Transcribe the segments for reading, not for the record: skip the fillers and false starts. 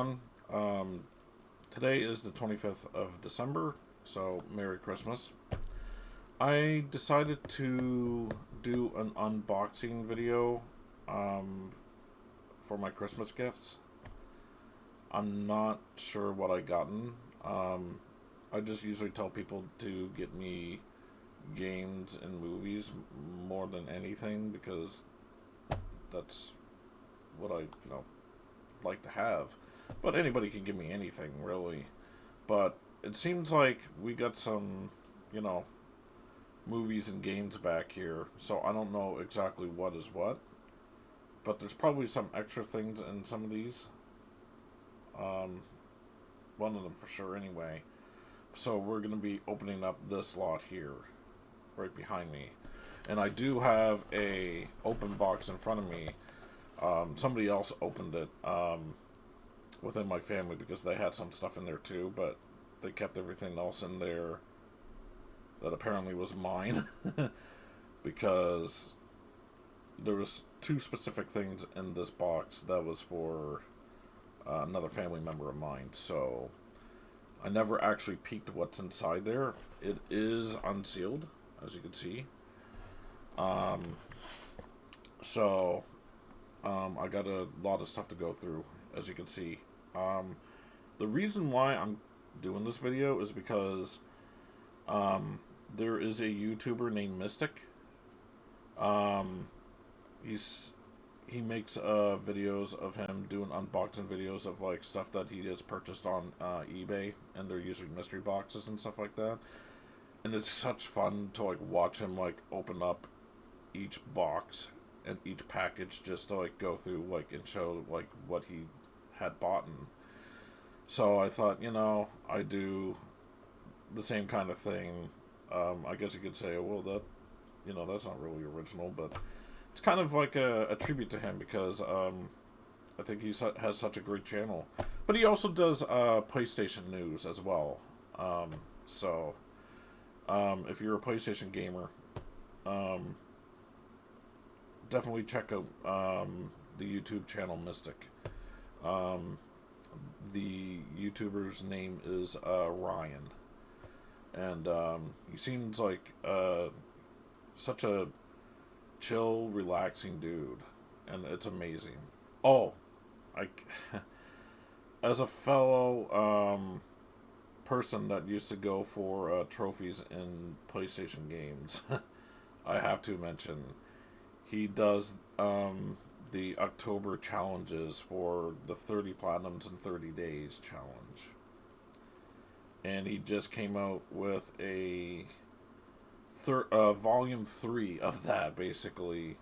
everyone. Today is the 25th of December, so Merry Christmas. I decided to do an unboxing video for my Christmas gifts. I'm not sure what I gotten. I just usually tell people to get me games and movies more than anything because that's what I like to have. But anybody can give me anything, really. But it seems like we got some, movies and games back here, so I don't know exactly what is what. But there's probably some extra things in some of these. One of them for sure, anyway. So we're going to be opening up this lot here, right behind me. And I do have a open box in front of me. Somebody else opened it within my family because they had some stuff in there too, but they kept everything else in there that apparently was mine because there was two specific things in this box that was for another family member of mine. So I never actually peeked what's inside there. It is unsealed, as you can see. I got a lot of stuff to go through, as you can see. The reason why I'm doing this video is because there is a YouTuber named Mystic. He makes videos of him doing unboxing videos of like stuff that he has purchased on eBay, and they're usually mystery boxes and stuff like that. And it's such fun to like watch him like open up each box and each package just to like go through like and show like what he had bought. So I thought, I do the same kind of thing. I guess you could say, well, that's not really original, but it's kind of like a tribute to him because I think he has such a great channel. But he also does PlayStation news as well. If you're a PlayStation gamer, definitely check out the YouTube channel Mystic. The YouTuber's name is Ryan, and he seems like such a chill, relaxing dude, and it's amazing. Oh, as a fellow person that used to go for trophies in PlayStation games, I have to mention he does the October challenges for the 30 Platinums in 30 Days challenge. And he just came out with a volume 3 of that, basically,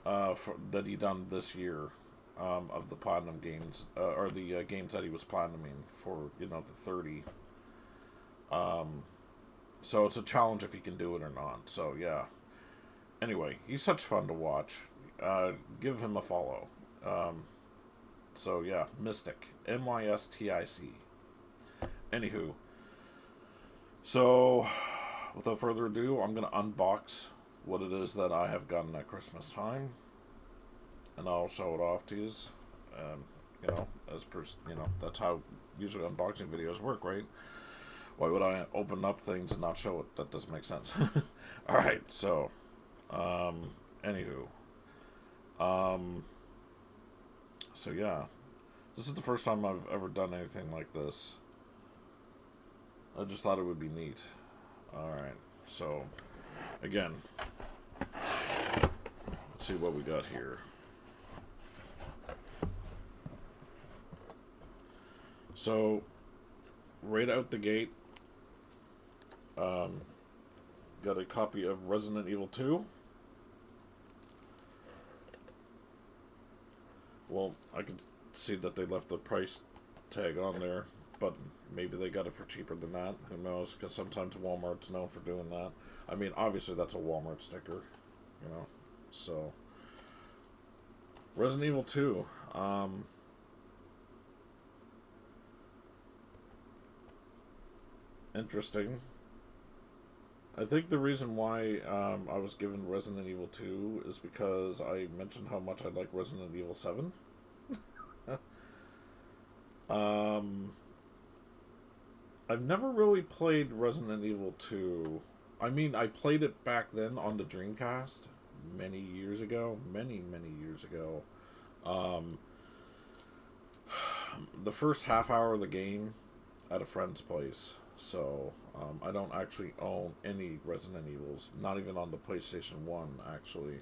that he done this year, of the Platinum games, or the games that he was Platinuming for, the 30. So it's a challenge if he can do it or not, so yeah. Anyway, he's such fun to watch. Give him a follow. So yeah, Mystic. Mystic. Anywho. So, without further ado, I'm going to unbox what it is that I have gotten at Christmas time. And I'll show it off to you. That's how usually unboxing videos work, right? Why would I open up things and not show it? That doesn't make sense. Alright, so... anywho, so yeah, this is the first time I've ever done anything like this. I just thought it would be neat. Alright, so, again, let's see what we got here. So, right out the gate, got a copy of Resident Evil 2. Well, I can see that they left the price tag on there, but maybe they got it for cheaper than that. Who knows? Because sometimes Walmart's known for doing that. I mean, obviously that's a Walmart sticker, So, Resident Evil 2. Interesting. I think the reason why I was given Resident Evil 2 is because I mentioned how much I like Resident Evil 7. um, I've never really played Resident Evil 2. I mean, I played it back then on the Dreamcast many years ago. Many years ago. Um, the first half hour of the game at a friend's place. So, I don't actually own any Resident Evils. Not even on the PlayStation 1, actually.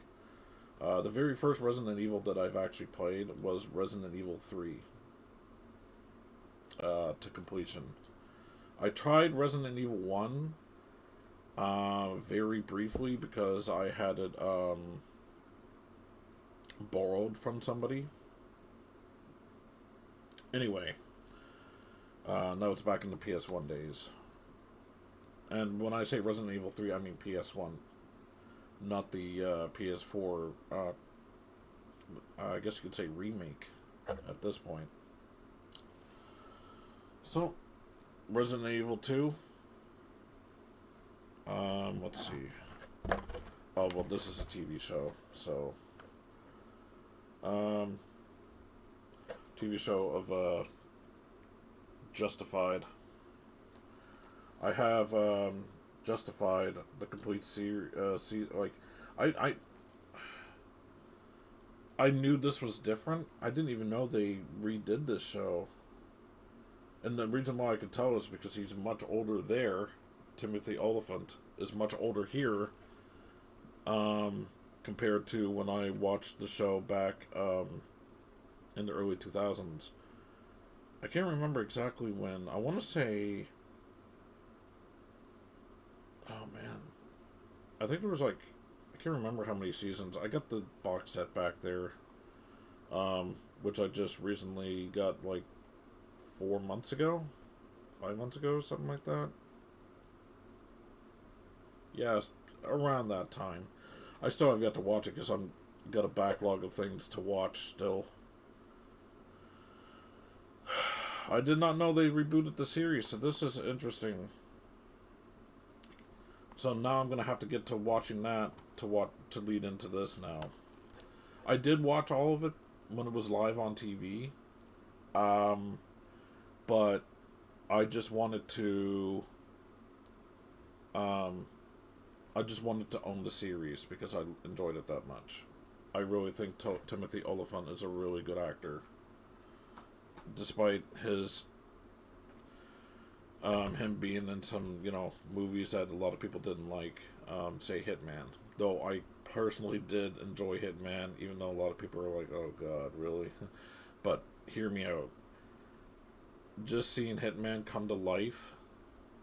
The very first Resident Evil that I've actually played was Resident Evil 3 to completion. I tried Resident Evil 1 very briefly because I had it borrowed from somebody. Anyway, no, it's back in the PS1 days. And when I say Resident Evil 3, I mean PS1, not the PS4, I guess you could say remake at this point. So, Resident Evil 2. Let's see. Oh, well, this is a TV show, so... TV show of, Justified. I have, Justified, the complete series, like, I knew this was different. I didn't even know they redid this show. And the reason why I could tell is because he's much older there. Timothy Oliphant is much older here, compared to when I watched the show back, in the early 2000s. I can't remember exactly when. I want to say... Oh, man. I think there was, like... I can't remember how many seasons. I got the box set back there, which I just recently got, like, 4 months ago? 5 months ago, something like that. Yeah, around that time. I still have yet to watch it because I'm got a backlog of things to watch still. I did not know they rebooted the series, so this is interesting. So now I'm gonna have to get to watching that to lead into this now. I did watch all of it when it was live on TV, but I just wanted to. I just wanted to own the series because I enjoyed it that much. I really think Timothy Oliphant is a really good actor. Despite his him being in some, movies that a lot of people didn't like, say Hitman. Though I personally did enjoy Hitman, even though a lot of people are like, oh god, really? But hear me out. Just seeing Hitman come to life,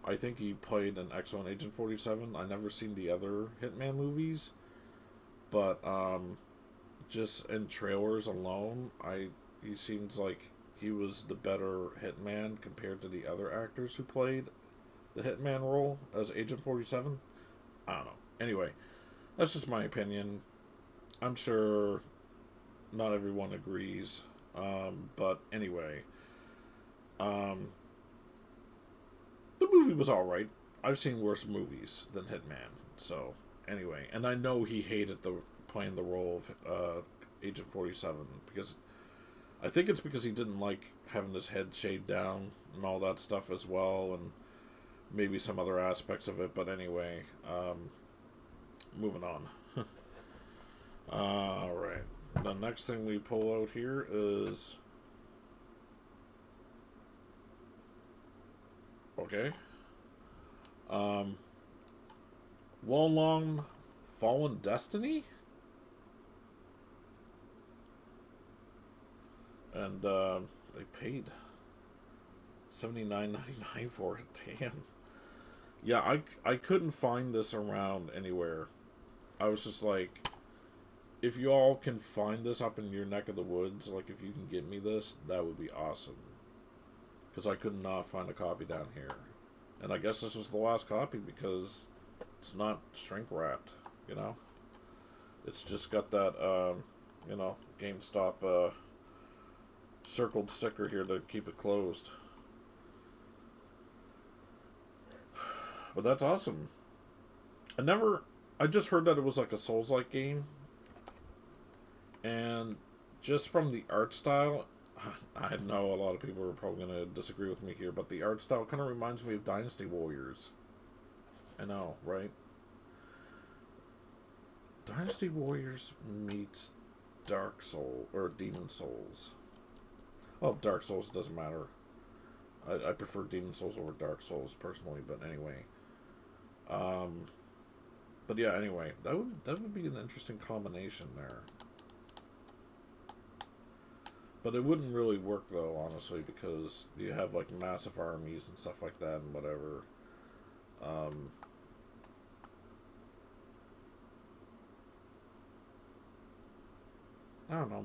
I think he played an excellent Agent 47. I never seen the other Hitman movies, but just in trailers alone, he seems like he was the better Hitman compared to the other actors who played the Hitman role as Agent 47. I don't know. Anyway, that's just my opinion. I'm sure not everyone agrees, but anyway, the movie was alright. I've seen worse movies than Hitman, so anyway. And I know he hated playing the role of Agent 47, because I think it's because he didn't like having his head shaved down and all that stuff as well, and maybe some other aspects of it, but anyway, moving on. Alright, the next thing we pull out here is... Okay. Wolong Fallen Destiny? And, they paid $79.99 for it. Damn. Yeah, I couldn't find this around anywhere. I was just like, if you all can find this up in your neck of the woods, like, if you can get me this, that would be awesome. Because I could not find a copy down here. And I guess this was the last copy because it's not shrink wrapped, It's just got that, GameStop, circled sticker here to keep it closed. But that's awesome. I just heard that it was like a Souls-like game. And just from the art style, I know a lot of people are probably going to disagree with me here, but the art style kind of reminds me of Dynasty Warriors. I know, right? Dynasty Warriors meets Dark Soul, or Demon Souls. Well, Dark Souls doesn't matter. I prefer Demon Souls over Dark Souls, personally, but anyway. But yeah, anyway, that would be an interesting combination there. But it wouldn't really work, though, honestly, because you have, like, massive armies and stuff like that and whatever. I don't know.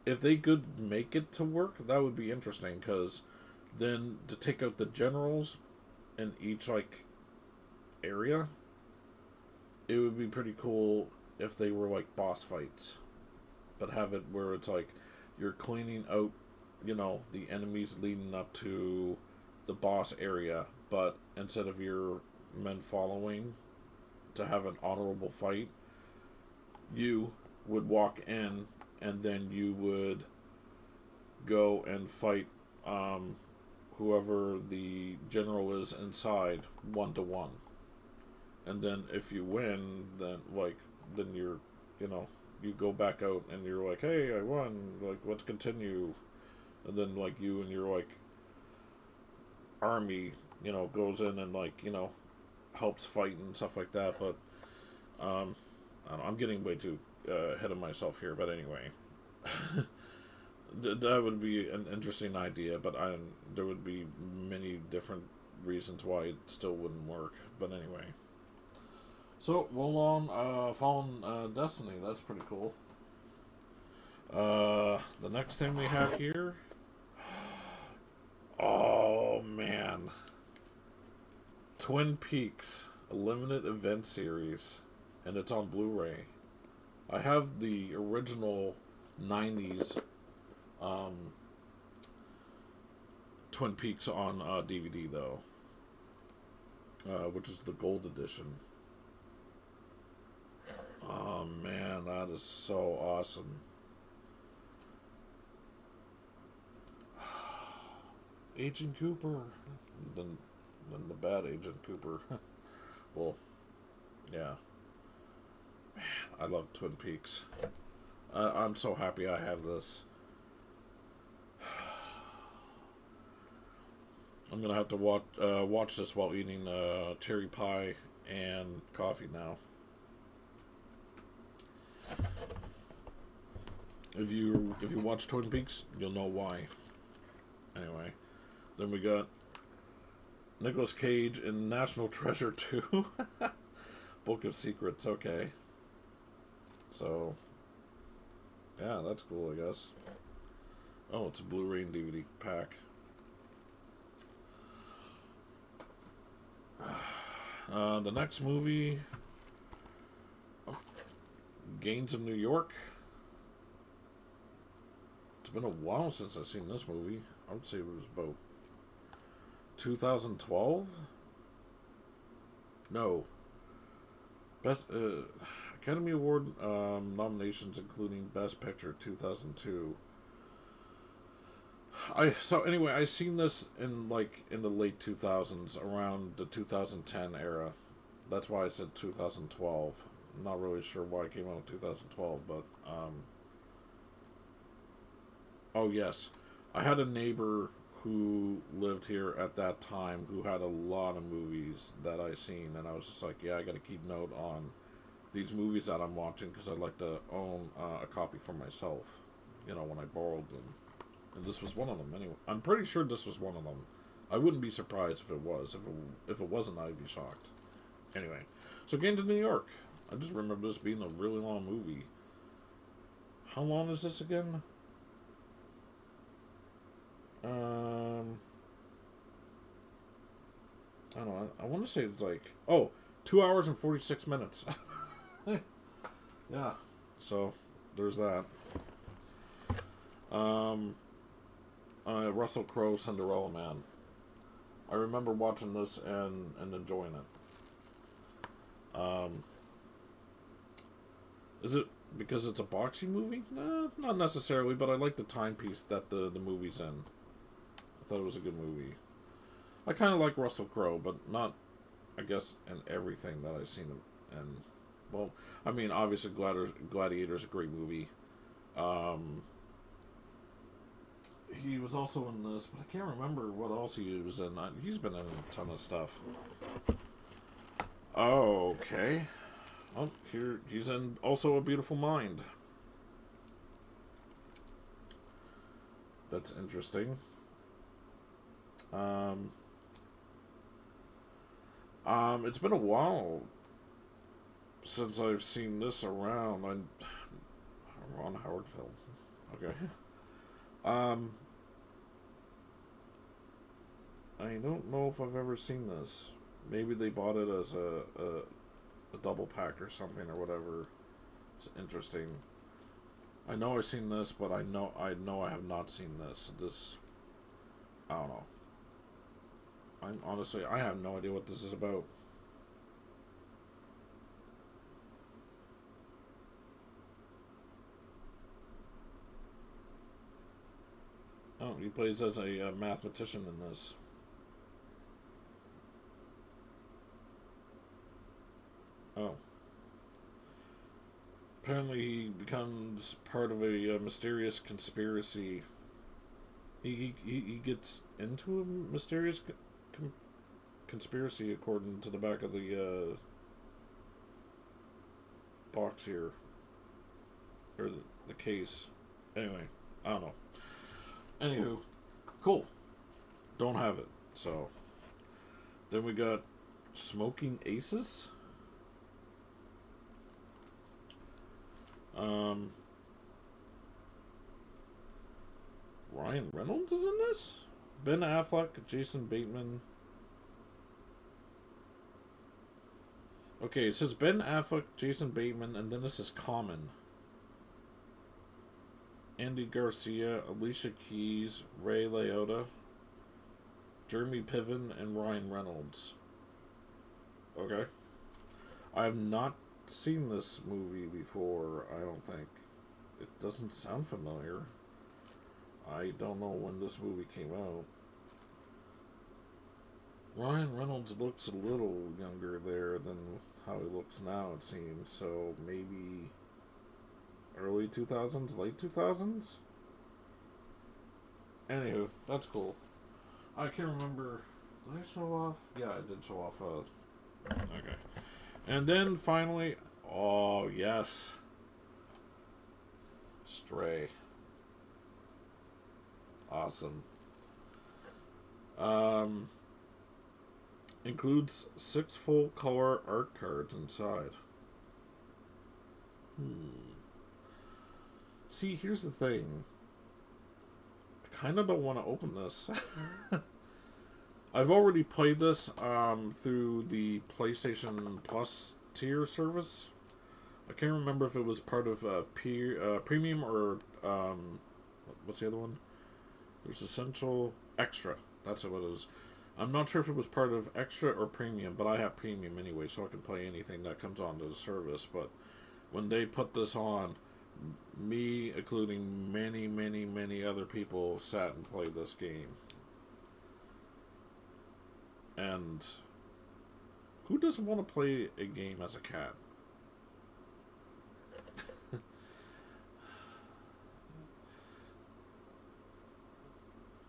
If they could make it to work, that would be interesting, because then to take out the generals in each, like, area, it would be pretty cool if they were, like, boss fights. But have it where it's, like, you're cleaning out, the enemies leading up to the boss area, but instead of your men following to have an honorable fight, you would walk in and then you would go and fight whoever the general is inside 1-to-1. And then if you win, then you're, you go back out and you're like, hey, I won, like, let's continue. And then, like, you and your, like, army, goes in and, like, helps fight and stuff like that. But I don't know, I'm getting way too ahead of myself here, but anyway. That would be an interesting idea, but there would be many different reasons why it still wouldn't work. But anyway. So, Fallen Destiny, that's pretty cool. The next thing we have here... Oh, man. Twin Peaks, a limited event series, and it's on Blu-ray. I have the original 90s Twin Peaks on DVD, though, which is the gold edition. Oh, man, that is so awesome. Agent Cooper. Then the bad Agent Cooper. Well, yeah. Man, I love Twin Peaks. I'm so happy I have this. I'm gonna have to watch this while eating cherry pie and coffee now. If you watch Twin Peaks, you'll know why. Anyway, then we got Nicolas Cage in National Treasure 2. Book of Secrets, okay. So, yeah, that's cool, I guess. Oh, it's a Blu-ray and DVD pack. The next movie, Gangs of New York. It's been a while since I've seen this movie. I would say it was about 2012? No. Best Academy Award nominations including Best Picture 2002. So anyway, I seen this in the late 2000s, around the 2010 era. That's why I said 2012. I'm not really sure why it came out in 2012, but oh yes, I had a neighbor who lived here at that time who had a lot of movies that I seen, and I was just like, yeah, I got to keep note on these movies that I'm watching because I'd like to own a copy for myself, when I borrowed them. And this was one of them. Anyway, I'm pretty sure this was one of them. I wouldn't be surprised if it was. If it wasn't, I'd be shocked. Anyway, so Gangs of New York. I just remember this being a really long movie. How long is this again? I don't know. I want to say it's 2 hours and 46 minutes. Yeah. So there's that. Russell Crowe, Cinderella Man. I remember watching this and enjoying it. Is it because it's a boxing movie? Nah, not necessarily, but I like the timepiece that the movie's in. I thought it was a good movie. I kind of like Russell Crowe, but not, I guess, in everything that I've seen him in. Well, I mean, obviously, Gladiator's a great movie. Um, he was also in this, but I can't remember what else he was in. He's been in a ton of stuff. Oh, okay. Oh, here he's in also A Beautiful Mind. That's interesting. Um, it's been a while since I've seen this around. Ron Howard film. Okay. Um, I don't know if I've ever seen this. Maybe they bought it as a double pack or something or whatever. It's interesting. I know I've seen this, but I know I have not seen this. This, I don't know. I have no idea what this is about. Oh, he plays as a mathematician in this. Oh. Apparently, he becomes part of a mysterious conspiracy. He gets into a mysterious con- conspiracy, according to the back of the box here, or the case. Anyway, I don't know. Anywho, cool. Don't have it. So then we got Smoking Aces. Um, Ryan Reynolds is in this. Ben Affleck, Jason Bateman. Okay, it says Ben Affleck, Jason Bateman, and then this is Common. Andy Garcia, Alicia Keys, Ray Liotta, Jeremy Piven, and Ryan Reynolds. Okay. I have not seen this movie before, I don't think. It doesn't sound familiar. I don't know when this movie came out. Ryan Reynolds looks a little younger there than how he looks now, it seems. So maybe early 2000s, late 2000s? Anywho, that's cool. I can't remember. Did I show off? Yeah, I did show off. Okay. And then finally, oh, yes. Stray. Awesome. Um, includes 6 full color art cards inside. See, here's the thing. I kind of don't want to open this. I've already played this through the PlayStation Plus tier service. I can't remember if it was part of Premium or what's the other one? There's Essential Extra. That's what it is. I'm not sure if it was part of Extra or Premium, but I have Premium anyway, so I can play anything that comes onto the service. But when they put this on, me, including many, many, many other people, sat and played this game. And who doesn't want to play a game as a cat?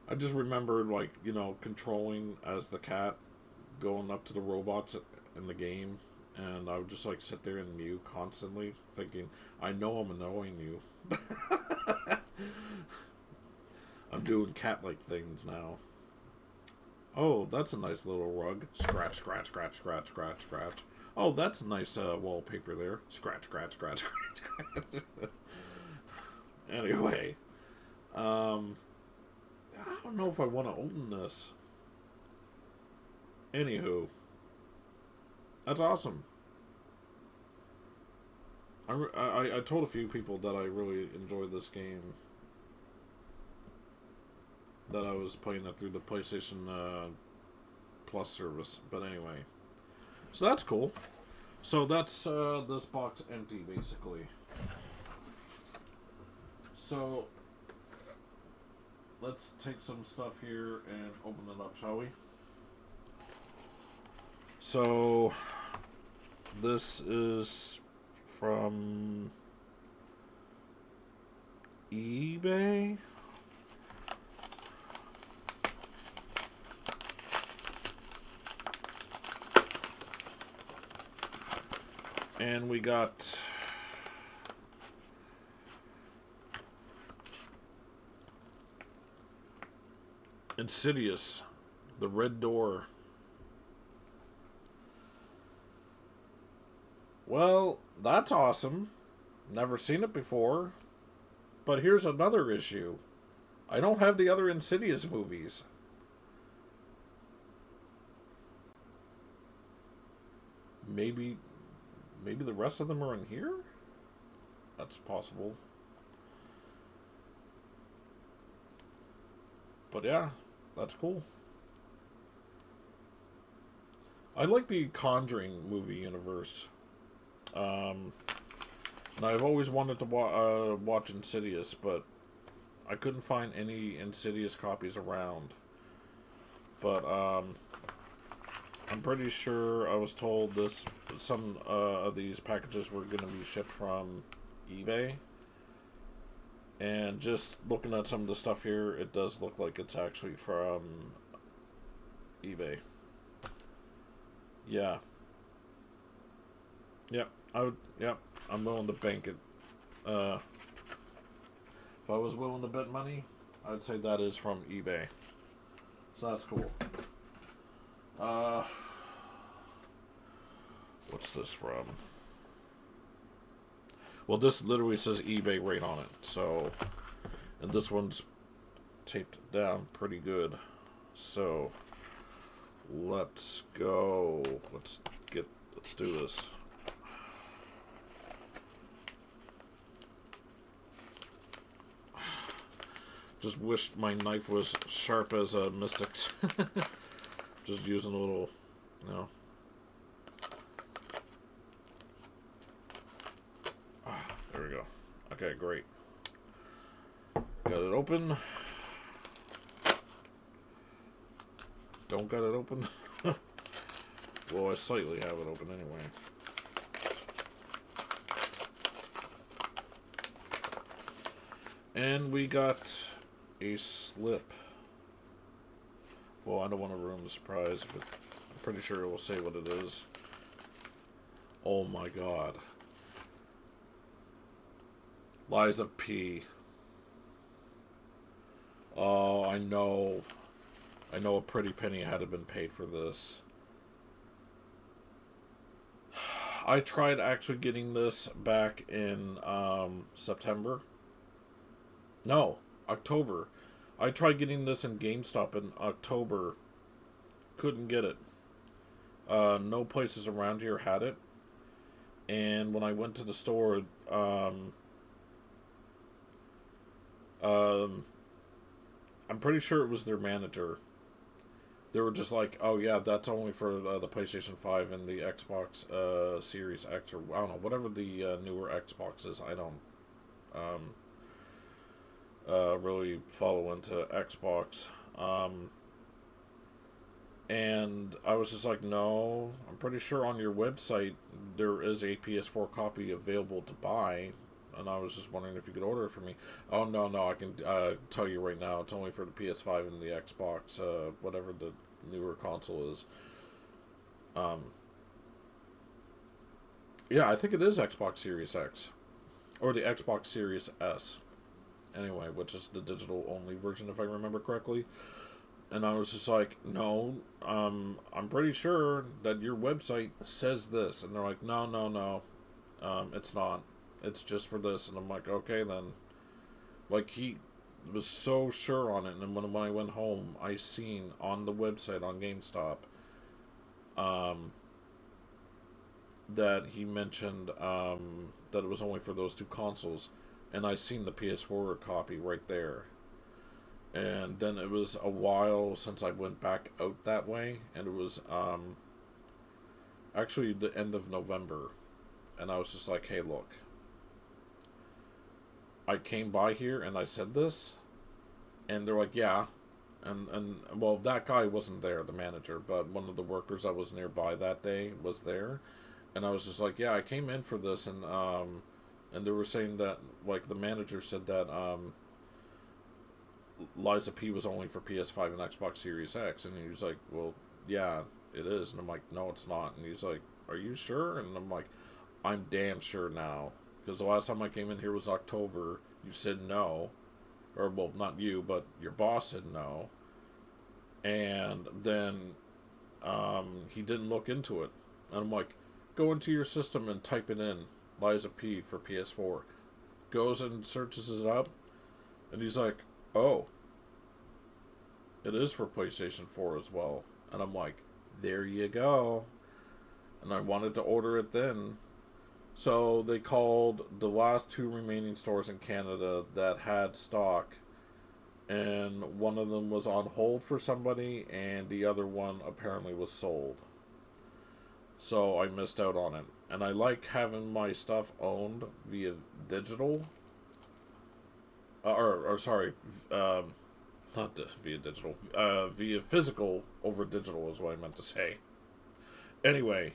I just remembered, like, controlling as the cat, going up to the robots in the game, and I would just, like, sit there and mew constantly, thinking, I know I'm annoying you. I'm doing cat-like things now. Oh, that's a nice little rug. Scratch, scratch, scratch, scratch, scratch, scratch. Oh, that's a nice wallpaper there. Scratch, scratch, scratch, scratch, scratch. Anyway, I don't know if I want to open this. Anywho, that's awesome. I told a few people that I really enjoyed this game. That I was playing it through the PlayStation Plus service. But anyway. So that's cool. So that's this box empty, basically. So, let's take some stuff here and open it up, shall we? So, this is from eBay. And we got Insidious, The Red Door. Well, that's awesome. Never seen it before. But here's another issue. I don't have the other Insidious movies. Maybe the rest of them are in here? That's possible. But yeah, that's cool. I like the Conjuring movie universe. And I've always wanted to watch Insidious, but I couldn't find any Insidious copies around. But I'm pretty sure I was told some of these packages were going to be shipped from eBay. And just looking at some of the stuff here, it does look like it's actually from eBay. Yeah. Yep. I'm willing to bank it. If I was willing to bet money, I'd say that is from eBay. So that's cool. What's this from? Well, this literally says eBay right on it. So, and this one's taped down pretty good. So, let's go. Let's do this. Just wish my knife was sharp as a Mystic's. Just using a little, you know. There we go. Okay, great. Got it open. Don't got it open. Well, I slightly have it open anyway. And we got a slip. Well, I don't want to ruin the surprise, but I'm pretty sure it will say what it is. Oh my god. Lies of P. Oh, I know. I know a pretty penny had to been paid for this. I tried actually getting this back in September. No, October. I tried getting this in GameStop in October. Couldn't get it. No places around here had it. And when I went to the store, I'm pretty sure it was their manager. They were just like, oh yeah, that's only for the PlayStation 5 and the Xbox Series X, or I don't know, whatever the newer Xbox is. I don't really follow into Xbox. And I was just like, no, I'm pretty sure on your website there is a PS4 copy available to buy. And I was just wondering if you could order it for me. Oh, no, I can tell you right now, it's only for the PS5 and the Xbox, whatever the newer console is. Yeah, I think it is Xbox Series X. Or the Xbox Series S. Anyway, which is the digital-only version, if I remember correctly. And I was just like, no, I'm pretty sure that your website says this. And they're like, no, it's not. It's just for this. And I'm like, okay, then. Like, he was so sure on it. And when I went home, I seen on the website on GameStop that he mentioned that it was only for those two consoles. And I seen the PS4 copy right there. And then it was a while since I went back out that way. And it was actually the end of November. And I was just like, hey, look. I came by here and I said this, and they're like, yeah. And well, that guy wasn't there, the manager, but one of the workers that was nearby that day was there, and I was just like, yeah, I came in for this, and they were saying that, like, the manager said that Liza P was only for PS5 and Xbox Series X, and he was like, well, yeah, it is, and I'm like, no, it's not, and he's like, are you sure? And I'm like, I'm damn sure now, because the last time I came in here was October. You said no, or well, not you, but your boss said no, and then he didn't look into it. And I'm like, go into your system and type it in, Liza P for PS4. Goes and searches it up, and he's like, oh, it is for PlayStation 4 as well. And I'm like, there you go. And I wanted to order it then. So they called the last 2 remaining stores in Canada that had stock, and one of them was on hold for somebody, and the other one apparently was sold. So I missed out on it. And I like having my stuff owned via digital. Or sorry, not via digital. Via physical over digital is what I meant to say. Anyway,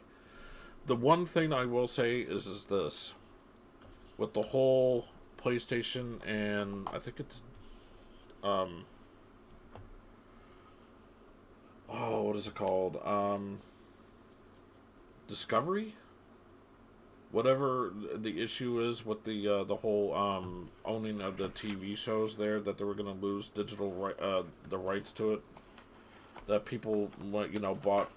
the one thing I will say is this. With the whole PlayStation and I think it's what is it called? Discovery? Whatever the issue is with the whole owning of the TV shows there, that they were going to lose the rights to it, that people bought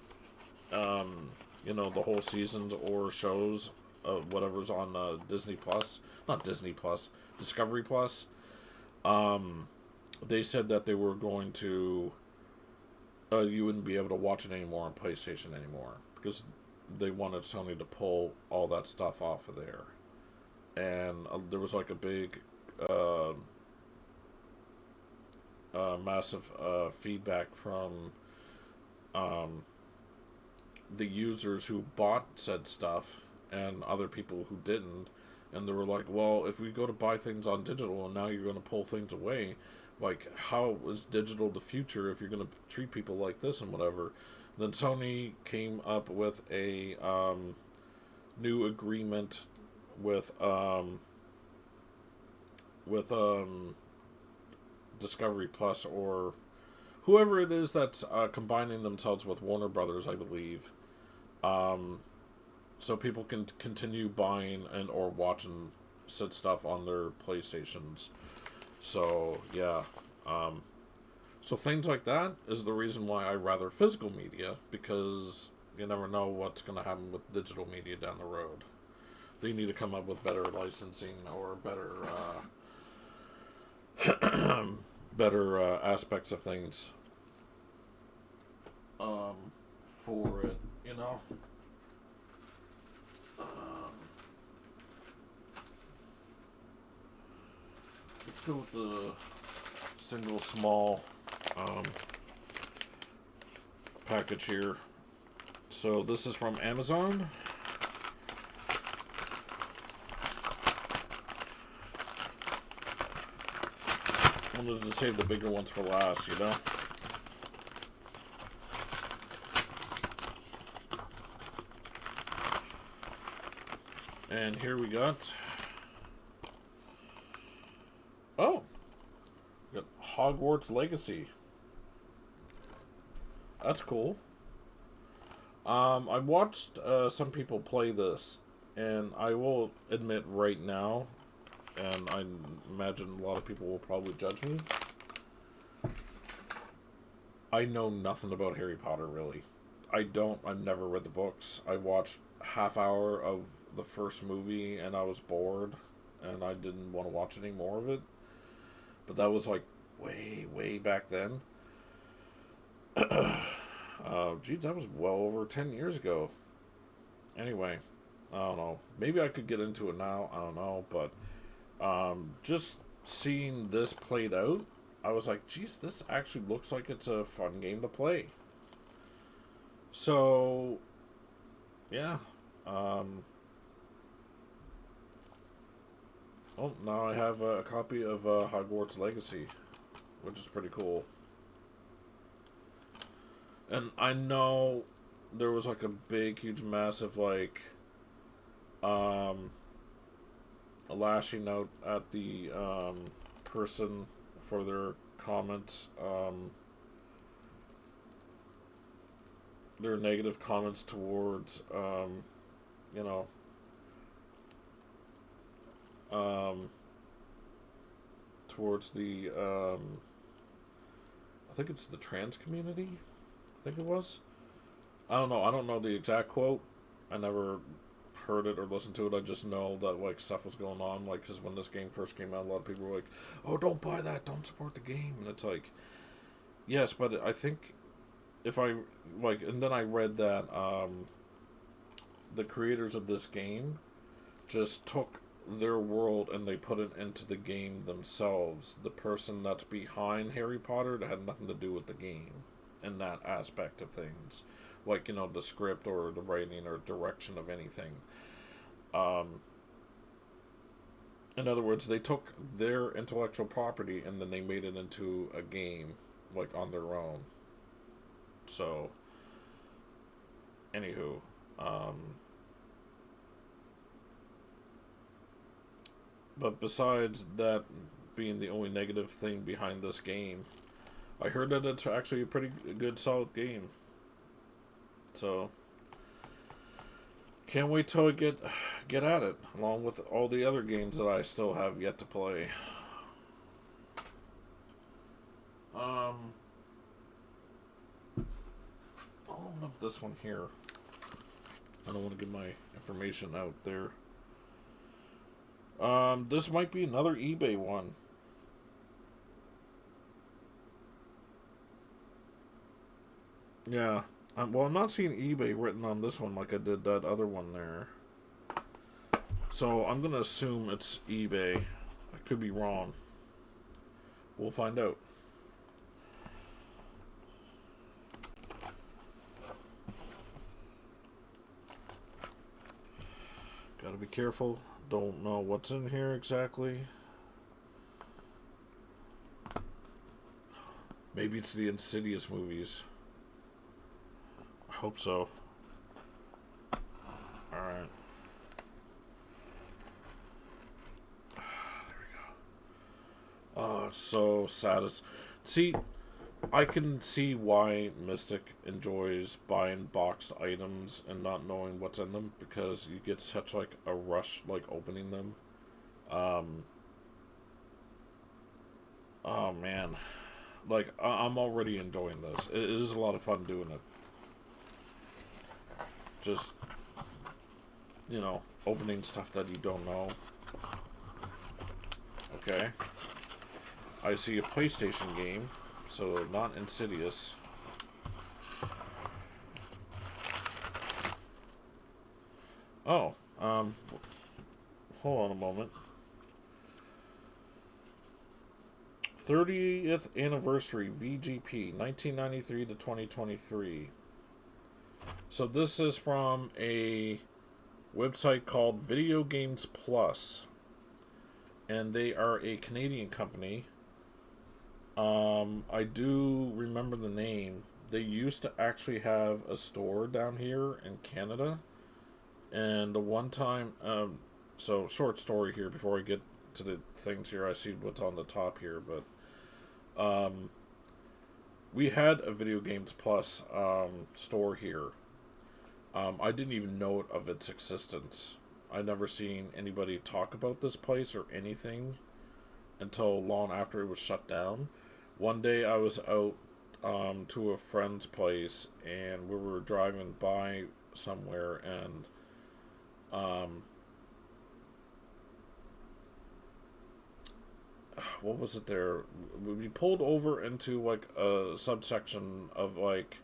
the whole seasons or shows of whatever's on Disney Plus, not Disney Plus, Discovery Plus. They said that they were going to you wouldn't be able to watch it anymore on PlayStation anymore because they wanted Sony to pull all that stuff off of there. And there was like a big massive feedback from the users who bought said stuff and other people who didn't, and they were like, well, if we go to buy things on digital and now you're going to pull things away, like, how is digital the future if you're going to treat people like this and whatever? Then Sony came up with a new agreement with Discovery Plus, or whoever it is that's combining themselves with Warner Brothers, I believe, so people can continue buying and or watching said stuff on their PlayStations. So yeah, so things like that is the reason why I rather physical media, because you never know what's going to happen with digital media down the road. They need to come up with better licensing or better aspects of things for it, Let's go with the single small package here. So this is from Amazon. Wanted to save the bigger ones for last, And here we got... Oh! We got Hogwarts Legacy. That's cool. I watched some people play this, and I will admit right now, and I imagine a lot of people will probably judge me, I know nothing about Harry Potter, really. I've never read the books. I watched half hour of the first movie, and I was bored, and I didn't want to watch any more of it. But that was like way, way back then. Geez, that was well over 10 years ago. Anyway, I don't know. Maybe I could get into it now. I don't know. But just seeing this played out, I was like, geez, this actually looks like it's a fun game to play. So, yeah. Oh, now I have a copy of Hogwarts Legacy, which is pretty cool. And I know there was like a big, huge, massive like um, lashing out at the person for their comments, their negative comments towards you know um, towards the I think it's the trans community. I think it was. I don't know. I don't know the exact quote. I never heard it or listened to it. I just know that like stuff was going on. Like, because when this game first came out, a lot of people were like, "Oh, don't buy that. Don't support the game." And it's like, yes, but I think if I like, and then I read that the creators of this game just took their world and they put it into the game themselves. The person that's behind Harry Potter that had nothing to do with the game in that aspect of things, like the script or the writing or direction of anything. Um, in other words, they took their intellectual property and then they made it into a game, like on their own. So, anywho, um, but besides that being the only negative thing behind this game, I heard that it's actually a pretty good, solid game. So can't wait till I get at it, along with all the other games that I still have yet to play. Um, I'll open up this one here. I don't want to give my information out there. This might be another eBay one. Yeah. Well, I'm not seeing eBay written on this one like I did that other one there. So I'm gonna assume it's eBay. I could be wrong. We'll find out. Gotta be careful. Don't know what's in here exactly. Maybe it's the Insidious movies. I hope so. Alright. There we go. Oh, it's so sad. See, I can see why Mystic enjoys buying boxed items and not knowing what's in them, because you get such like a rush like opening them. Um, oh man, like I'm already enjoying this. It is a lot of fun doing it. Just opening stuff that you don't know. Okay, I see a PlayStation game, so not Insidious. Oh, hold on a moment. 30th anniversary VGP 1993 to 2023. So this is from a website called Video Games Plus, and they are a Canadian company. I do remember the name. They used to actually have a store down here in Canada, and the one time, so short story here before I get to the things here. I see what's on the top here, but we had a Video Games Plus store here. I didn't even know of its existence. I never seen anybody talk about this place or anything until long after it was shut down. One day I was out to a friend's place and we were driving by somewhere, and what was it there? We pulled over into like a subsection of like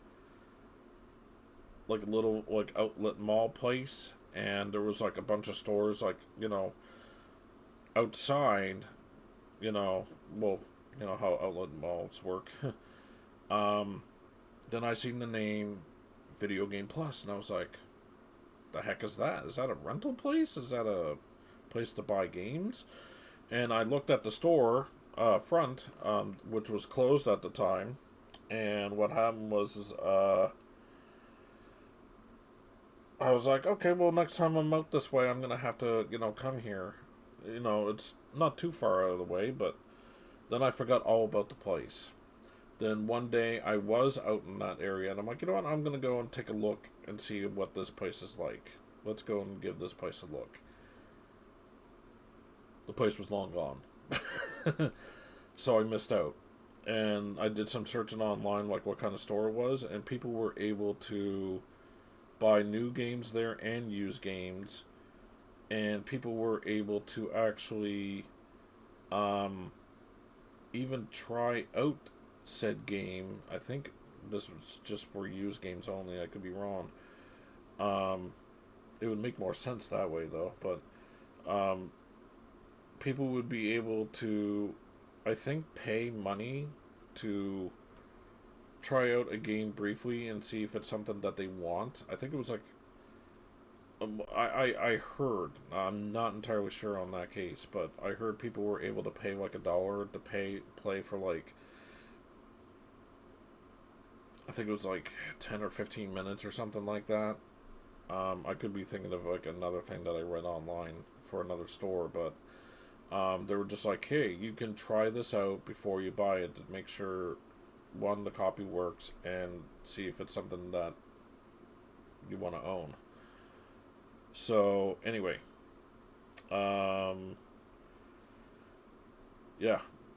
a little like outlet mall place, and there was like a bunch of stores like outside, well, how outlet malls work. um then I seen the name Video Game Plus, and I was like, the heck is that? Is that a rental place? Is that a place to buy games? And I looked at the store front, which was closed at the time. And what happened was, I was like, okay, well, next time I'm out this way, I'm going to have to, come here. It's not too far out of the way, but then I forgot all about the place. Then one day I was out in that area, and I'm like, you know what, I'm going to go and take a look and see what this place is like. Let's go and give this place a look. The place was long gone. So I missed out. And I did some searching online, like what kind of store it was, and people were able to buy new games there and used games. And people were able to actually even try out said game. I think this was just for used games only. I could be wrong. It would make more sense that way, though. But people would be able to, I think, pay money to try out a game briefly and see if it's something that they want. I think it was like, I heard, I'm not entirely sure on that case, but I heard people were able to pay like $1 to play for like, I think it was like 10 or 15 minutes or something like that. I could be thinking of like another thing that I read online for another store, but they were just like, hey, you can try this out before you buy it to make sure, one, the copy works, and see if it's something that you want to own. So, anyway. Yeah,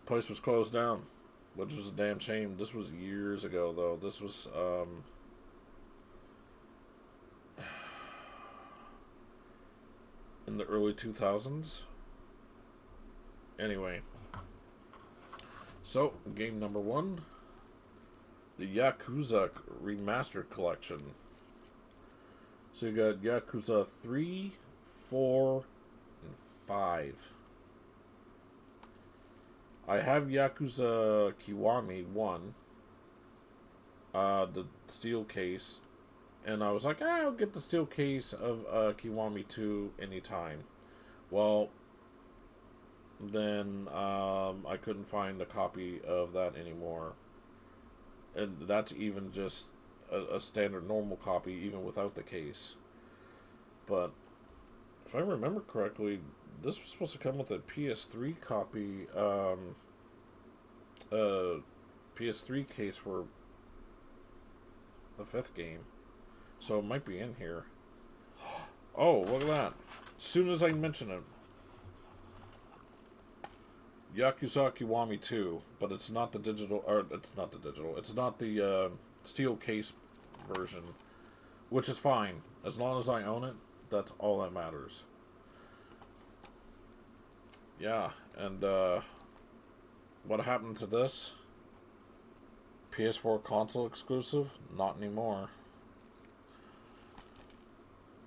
place was closed down, which was a damn shame. This was years ago, though. This was, in the early 2000s. Anyway. So, game number 1. The Yakuza Remastered Collection. So you got Yakuza 3, 4, and 5. I have Yakuza Kiwami 1. The steel case. And I was like, I'll get the steel case of Kiwami 2 anytime. Well, then I couldn't find a copy of that anymore. And that's even just a standard normal copy, even without the case. But if I remember correctly, this was supposed to come with a PS3 copy, PS3 case for the 5th game. So it might be in here. Oh, look at that. As soon as I mention it, Yakuza Kiwami 2, but it's not the digital, or it's not the steel case version, which is fine. As long as I own it, that's all that matters. Yeah, and what happened to this? PS4 console exclusive? Not anymore.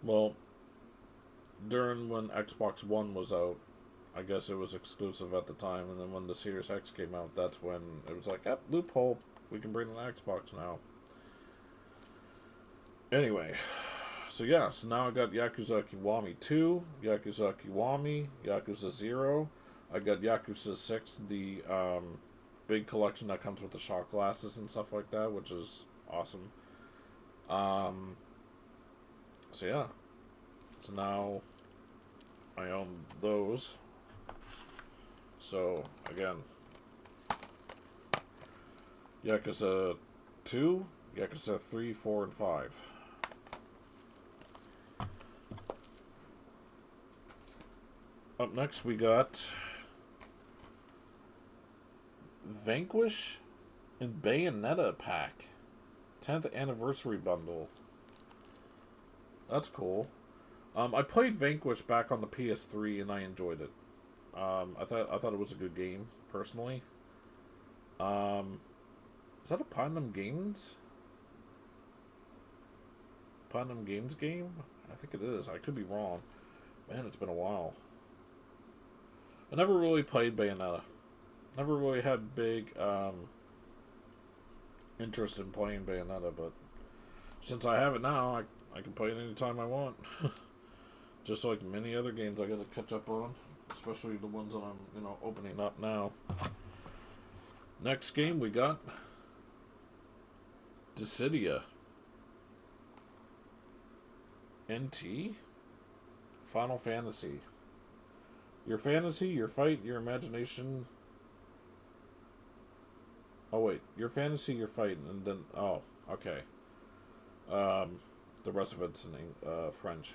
Well, during when Xbox One was out, I guess it was exclusive at the time, and then when the Series X came out, that's when it was like, yep, loophole, we can bring an Xbox now. Anyway, so yeah, so now I got Yakuza Kiwami 2, Yakuza Kiwami, Yakuza 0, I got Yakuza 6, the big collection that comes with the shot glasses and stuff like that, which is awesome. So yeah, so now I own those. So, again, Yakuza 2, Yakuza 3, 4, and 5. Up next, we got Vanquish and Bayonetta pack. 10th anniversary bundle. That's cool. I played Vanquish back on the PS3 and I enjoyed it. I thought it was a good game, personally. Is that a Platinum Games? Platinum Games game? I think it is. I could be wrong. Man, it's been a while. I never really played Bayonetta. Never really had big interest in playing Bayonetta, but since I have it now, I can play it anytime I want. Just like many other games I gotta catch up on. especially the ones that I'm, opening up now. Next game we got Dissidia. NT? Final Fantasy. Your fantasy, your fight, your imagination. Oh wait, your fantasy, your fight, and then okay. The rest of it's in French,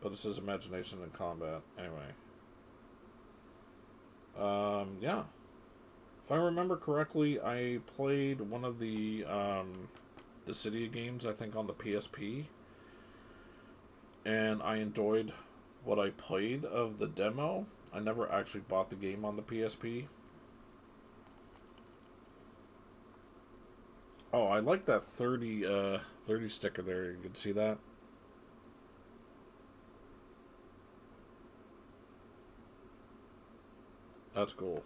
but it says imagination and combat. Anyway, yeah. If I remember correctly, I played one of the Cydia games, I think, on the PSP, and I enjoyed what I played of the demo. I never actually bought the game on the PSP. Oh, I like that 30 sticker there. You can see that. That's cool.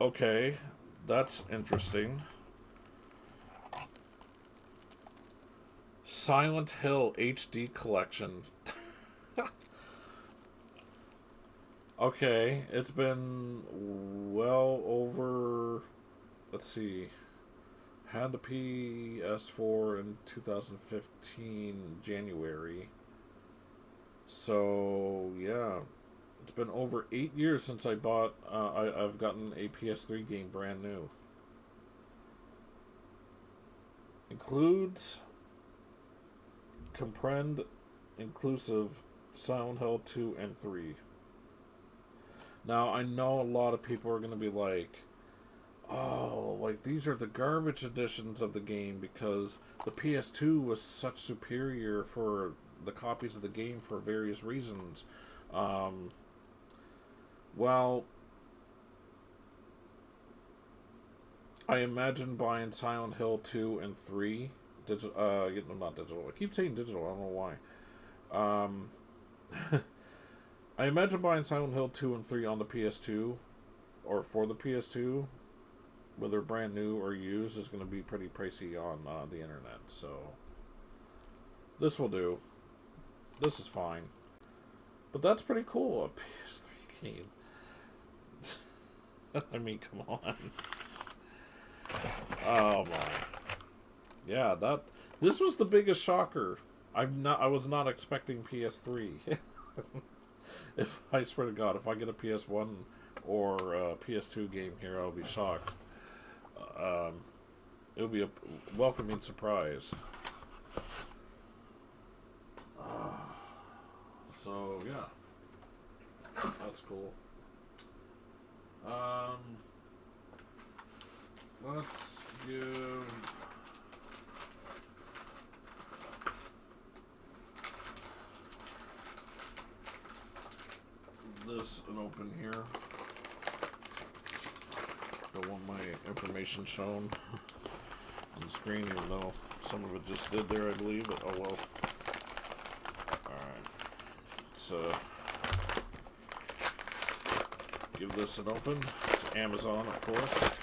Okay, that's interesting. Silent Hill HD Collection. Okay, it's been well over. Let's see. Had the PS4 in 2015 January. So yeah, it's been over 8 years since I bought. I've gotten a PS3 game brand new. Includes comprehend inclusive Silent Hill 2 and 3. Now, I know a lot of people are going to be like, oh, like, these are the garbage editions of the game because the PS2 was such superior for the copies of the game for various reasons. Well, I imagine buying Silent Hill 2 and 3, not digital. I keep saying digital, I don't know why. I imagine buying Silent Hill 2 and 3 on the PS2, or for the PS2, whether brand new or used, is going to be pretty pricey on the internet, so this will do. This is fine. But that's pretty cool, a PS3 game. I mean, come on. Oh my. Yeah, this was the biggest shocker. I was not expecting PS3. If I swear to God, if I get a PS1 or a PS2 game here, I'll be shocked. It'll be a welcoming surprise. So yeah, that's cool. Let's give this an open here. Don't want my information shown on the screen, even though some of it just did there, I believe, but oh well. Alright. Let's give this an open. It's Amazon, of course.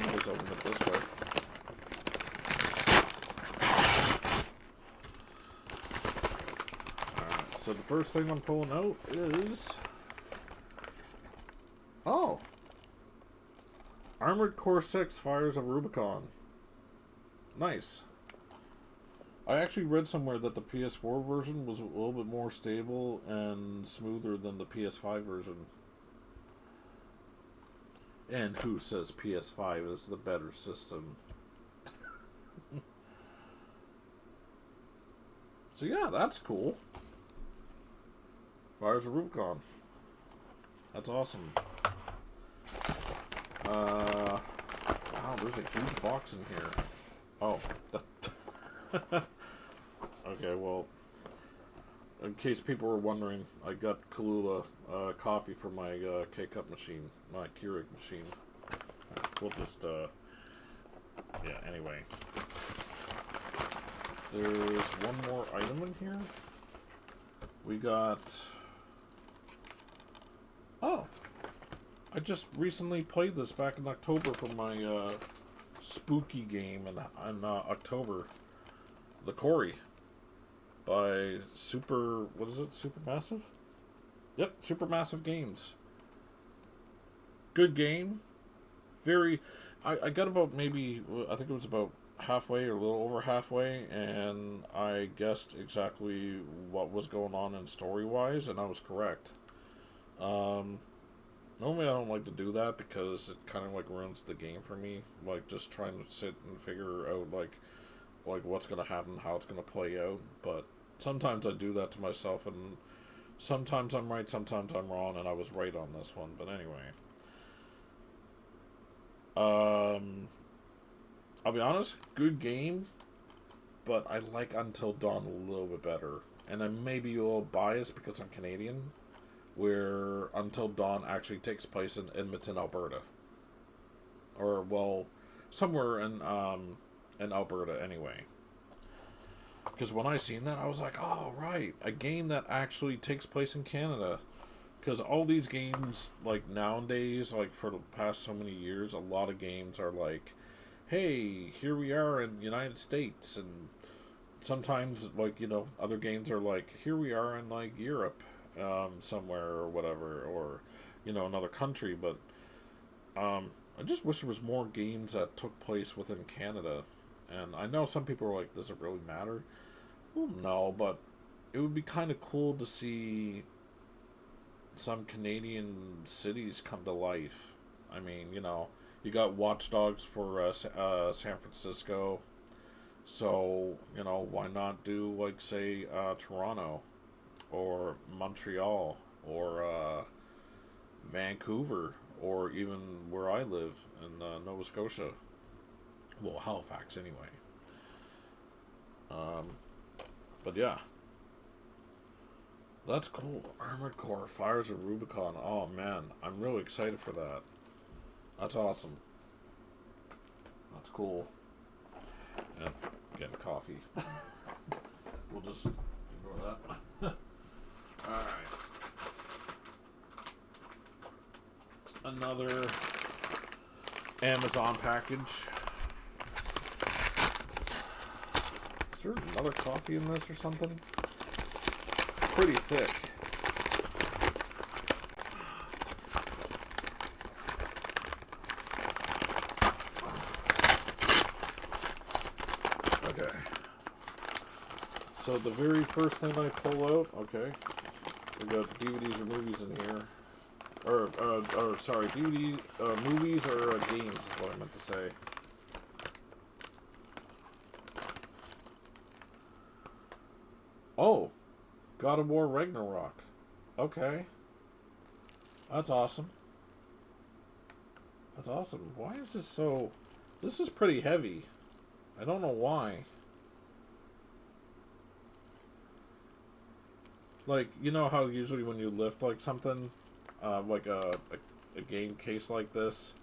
Always open it this way. Alright, so the first thing I'm pulling out is... oh! Armored Core 6 Fires of Rubicon. Nice. I actually read somewhere that the PS4 version was a little bit more stable and smoother than the PS5 version. And who says PS5 is the better system? So yeah, that's cool. Fires of Rubicon. That's awesome. Wow, there's a huge box in here. Oh. Okay, well, in case people were wondering, I got Kahlua coffee for my K-Cup machine, my Keurig machine. We'll just, yeah, anyway. There's one more item in here. We got... oh! I just recently played this back in October for my spooky game in October. The Quarry by what is it? Supermassive? Yep, Supermassive Games. Good game. Very. I got about maybe, I think it was about halfway or a little over halfway, and I guessed exactly what was going on in story wise, and I was correct. Normally I don't like to do that because it kind of like ruins the game for me. Like just trying to sit and figure out like what's gonna happen, how it's gonna play out. But sometimes I do that to myself, and sometimes I'm right, sometimes I'm wrong, and I was right on this one. But anyway, I'll be honest, good game, but I like Until Dawn a little bit better. And I may be a little biased because I'm Canadian, where Until Dawn actually takes place in Edmonton, Alberta. Or, well, somewhere in Alberta anyway. Because when I seen that, I was like, oh, right, a game that actually takes place in Canada. Because all these games, like, nowadays, like, for the past so many years, a lot of games are like, hey, here we are in the United States, and sometimes, like, you know, other games are like, here we are in, like, Europe, somewhere, or whatever, or, you know, another country, but, I just wish there was more games that took place within Canada, and I know some people are like, does it really matter? Well, no, but it would be kind of cool to see some Canadian cities come to life. I mean, you know, you got Watch Dogs for San Francisco, so, you know, why not do, like, say, Toronto, or Montreal, or Vancouver, or even where I live in Nova Scotia. Well, Halifax, anyway. But yeah. That's cool. Armored Core, Fires of Rubicon. Oh, man. I'm really excited for that. That's awesome. That's cool. And getting coffee. We'll just ignore that. Alright. Another Amazon package. Is there another coffee in this or something? Pretty thick. Okay. So the very first thing I pull out, okay, we got DVDs or movies in here. Or sorry, DVD, movies or games is what I meant to say. Oh, God of War Ragnarok. Okay. That's awesome. That's awesome. Why is this so... This is pretty heavy. I don't know why. Like, you know how usually when you lift, like, something, like a game case like this,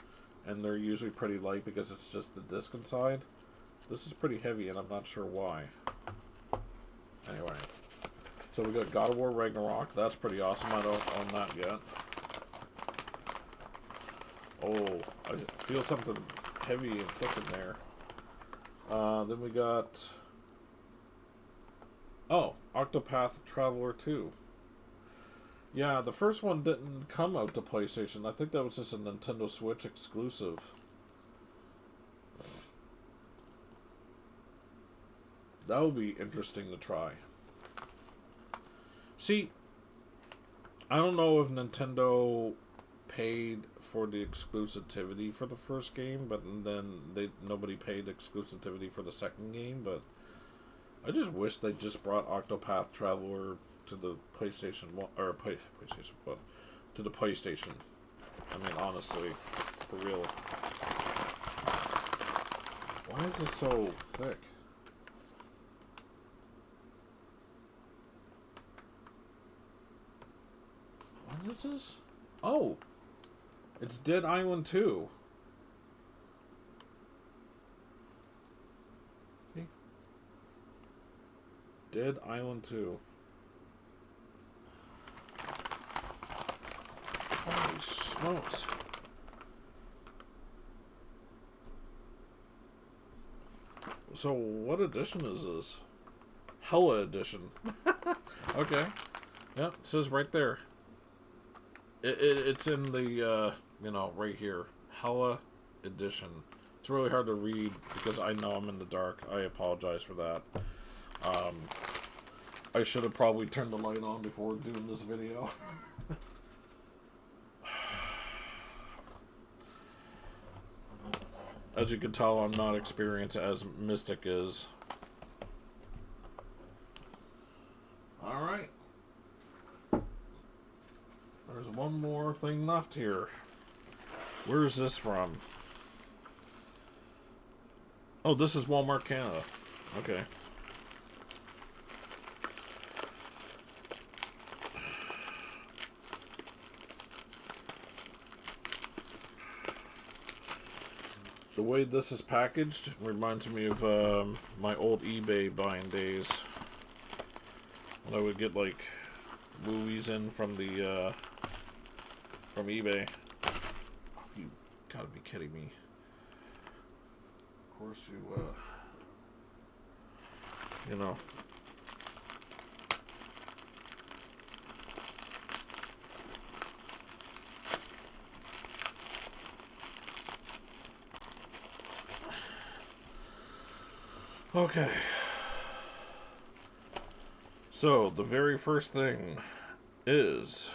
and they're usually pretty light because it's just the disc inside? This is pretty heavy, and I'm not sure why. Anyway. So we got God of War Ragnarok. That's pretty awesome. I don't own that yet. Oh, I feel something heavy and thick in there. Then we got... Oh, Octopath Traveler 2. Yeah, the first one didn't come out to PlayStation. I think that was just a Nintendo Switch exclusive. That would be interesting to try. See, I don't know if Nintendo paid for the exclusivity for the first game, but then nobody paid exclusivity for the second game, but I just wish they just brought Octopath Traveler to the PlayStation 1, or PlayStation 1, to the PlayStation. I mean, honestly, for real. Why is this so thick? What is this? Oh! It's Dead Island 2. See? Dead Island 2. Holy smokes. So what edition is this? Hella edition. Okay. Yeah, it says right there. It's in the, right here. Hella edition. It's really hard to read because I know I'm in the dark. I apologize for that. I should have probably turned the light on before doing this video. As you can tell, I'm not experienced as Mystic is. Alright. There's one more thing left here. Where is this from? Oh, this is Walmart Canada. Okay. The way this is packaged reminds me of my old eBay buying days. When I would get like movies in from the from eBay. Oh, you gotta be kidding me. Of course you know. Okay. So, the very first thing is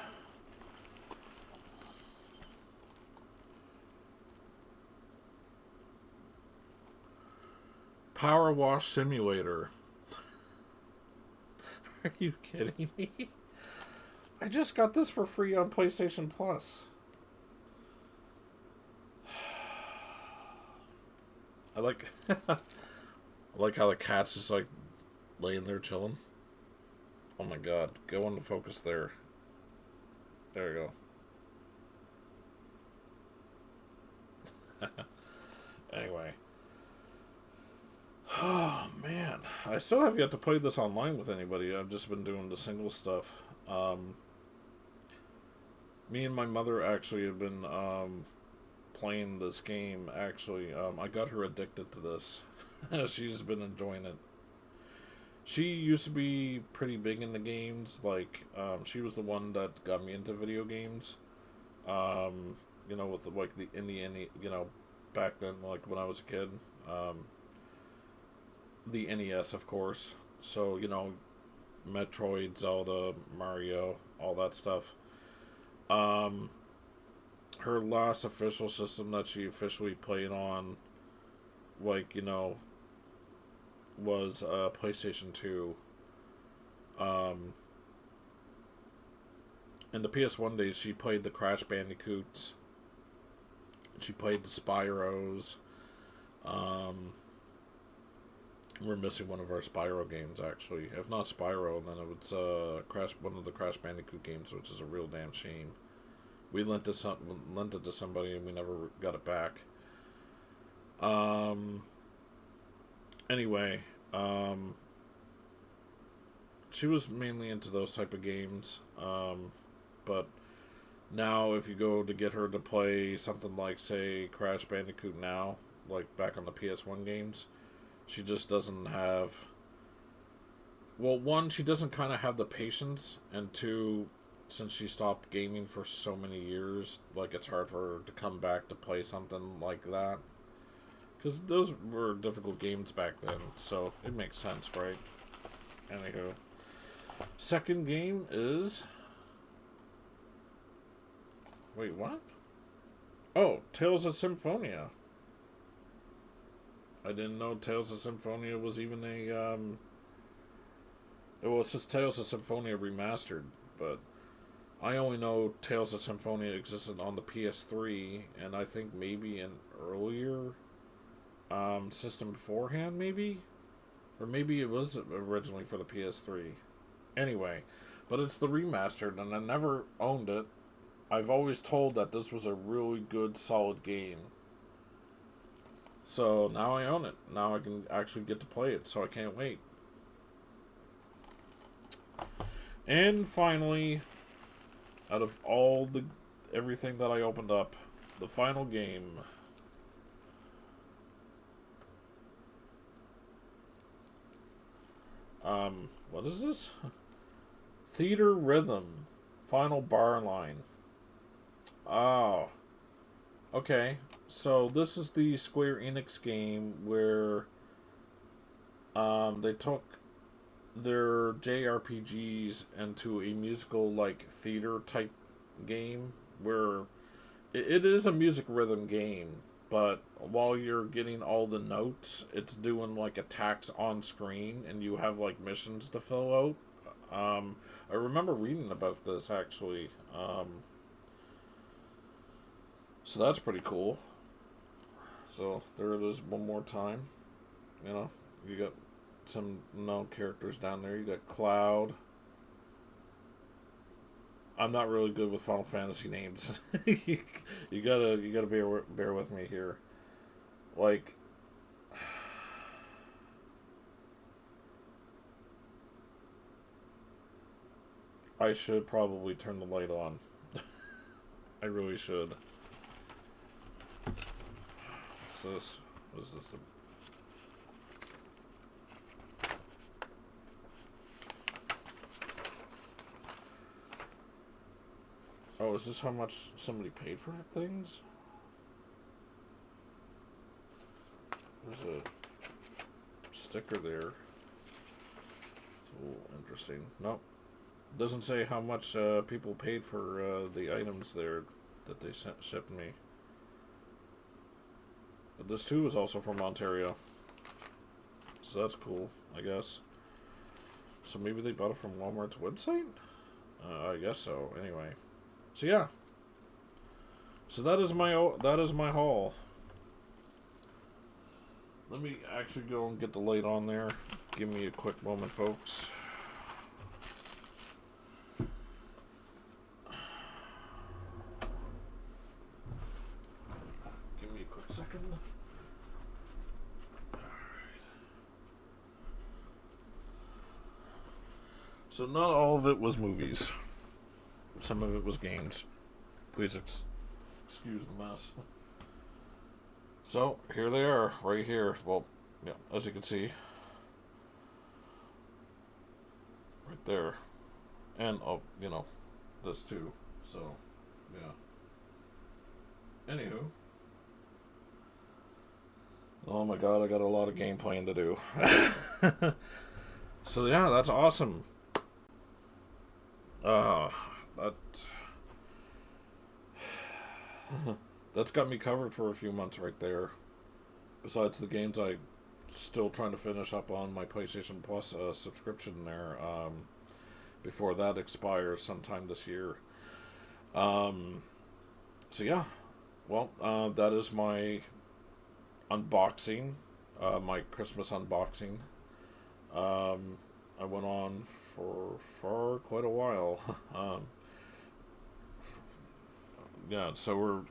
Power Wash Simulator. Are you kidding me? I just got this for free on PlayStation Plus. I like I like how the cat's just like laying there chilling. Oh my god, go into focus there. There you go. Anyway. Oh man, I still have yet to play this online with anybody. I've just been doing the single stuff. Me and my mother actually have been playing this game. Actually, I got her addicted to this. She's been enjoying it. She used to be pretty big into games. Like, she was the one that got me into video games. With like the indie, back then, like when I was a kid. The NES, of course. So, Metroid, Zelda, Mario, all that stuff. Her last official system that she officially played on, like, was PlayStation 2. In the PS1 days, she played the Crash Bandicoots. She played the Spyros. We're missing one of our Spyro games, actually. If not Spyro, then it was one of the Crash Bandicoot games, which is a real damn shame. We lent it to somebody and we never got it back. Anyway, she was mainly into those type of games. But now if you go to get her to play something like, say, Crash Bandicoot now, like back on the PS1 games, she just doesn't have... Well, one, she doesn't kind of have the patience, and two, since she stopped gaming for so many years, like, it's hard for her to come back to play something like that. Because those were difficult games back then, so it makes sense, right? Anywho. Second game is... Wait, what? Oh, Tales of Symphonia. I didn't know Tales of Symphonia was even a, it says Tales of Symphonia Remastered, but I only know Tales of Symphonia existed on the PS3, and I think maybe an earlier, system beforehand, maybe? Or maybe it was originally for the PS3. Anyway, but it's the remastered, and I never owned it. I've always told that this was a really good, solid game. So now I own it. Now I can actually get to play it, so I can't wait. And finally, out of everything that I opened up, the final game. what is this? Theater Rhythm, Final Bar Line. Oh, okay. So this is the Square Enix game where they took their JRPGs into a musical like theater type game where it is a music rhythm game, but while you're getting all the notes, it's doing like attacks on screen, and you have like missions to fill out. I remember reading about this actually. So that's pretty cool. So there it is one more time. You know, you got some known characters down there. You got Cloud. I'm not really good with Final Fantasy names. You gotta bear with me here. Like, I should probably turn the light on. I really should. What's this? What is this? Oh, is this how much somebody paid for things? There's a sticker there. It's a little interesting. Nope. Doesn't say how much people paid for the items there that they shipped me. But this too is also from Ontario. So that's cool, I guess. So maybe they bought it from Walmart's website? I guess so, anyway. So yeah. So that is my haul. Let me actually go and get the light on there. Give me a quick moment, folks. Give me a quick second. So not all of it was movies. Some of it was games. Please excuse the mess. So, here they are, right here. Well, yeah, as you can see. Right there. And, oh, you know, this too. So, yeah. Anywho. Oh my god, I got a lot of game playing to do. So, yeah, that's awesome. That... That's got me covered for a few months right there. Besides the games I still trying to finish up on my PlayStation Plus subscription there before that expires sometime this year. So yeah, well, that is my unboxing, my Christmas unboxing. I went on for quite a while. Yeah, so we're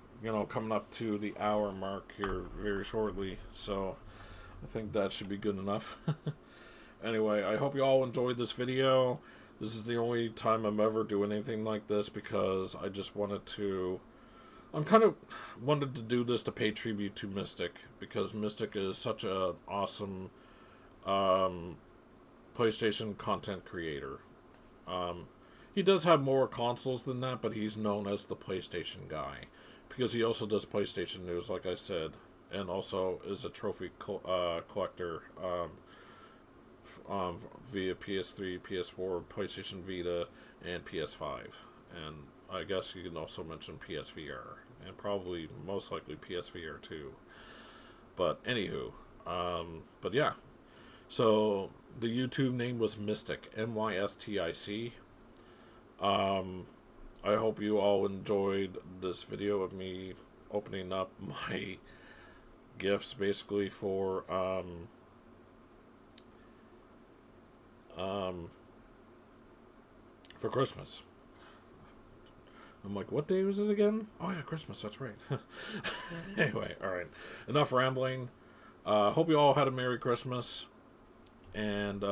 coming up to the hour mark here very shortly, so I think that should be good enough. Anyway, I hope you all enjoyed this video. This is the only time I'm ever doing anything like this because I just wanted to... wanted to do this to pay tribute to Mystic, because Mystic is such an awesome PlayStation content creator. He does have more consoles than that, but he's known as the PlayStation guy, because he also does PlayStation news, like I said, and also is a trophy collector via PS3, PS4, PlayStation Vita, and PS5. And I guess you can also mention PSVR, and probably most likely PSVR too. But anywho, but yeah. So the YouTube name was Mystic, MYSTIC. I hope you all enjoyed this video of me opening up my gifts basically for Christmas. I'm like, what day was it again? Oh yeah, Christmas, that's right. Anyway, alright. Enough rambling. Hope you all had a Merry Christmas. And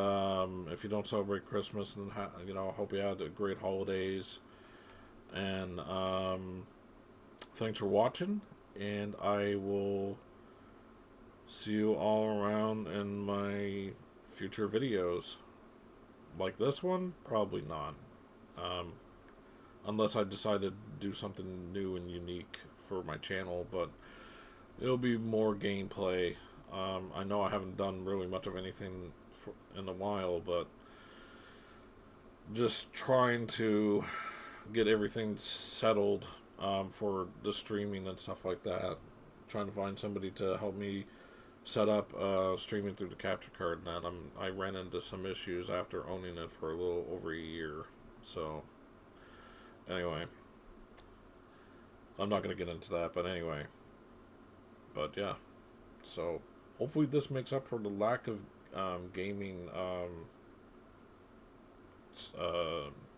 if you don't celebrate Christmas, then hope you had a great holidays. And thanks for watching. And I will see you all around in my future videos. like this one, probably not. Um, Unless I decide to do something new and unique for my channel, but it'll be more gameplay. I know I haven't done really much of anything in a while, but just trying to get everything settled for the streaming and stuff like that. Trying to find somebody to help me set up streaming through the capture card. And that I ran into some issues after owning it for a little over a year. So anyway, I'm not going to get into that, but anyway. But yeah, so hopefully this makes up for the lack of gaming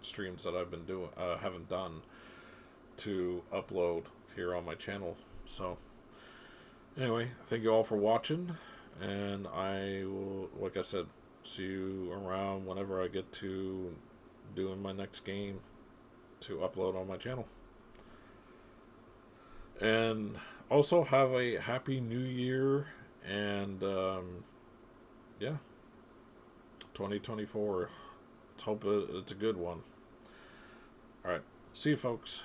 streams that I've been doing, haven't done to upload here on my channel. So anyway, thank you all for watching, and I will, like I said, see you around whenever I get to doing my next game to upload on my channel. And also have a happy new year, and yeah, 2024. Let's hope it's a good one. Alright, see you folks.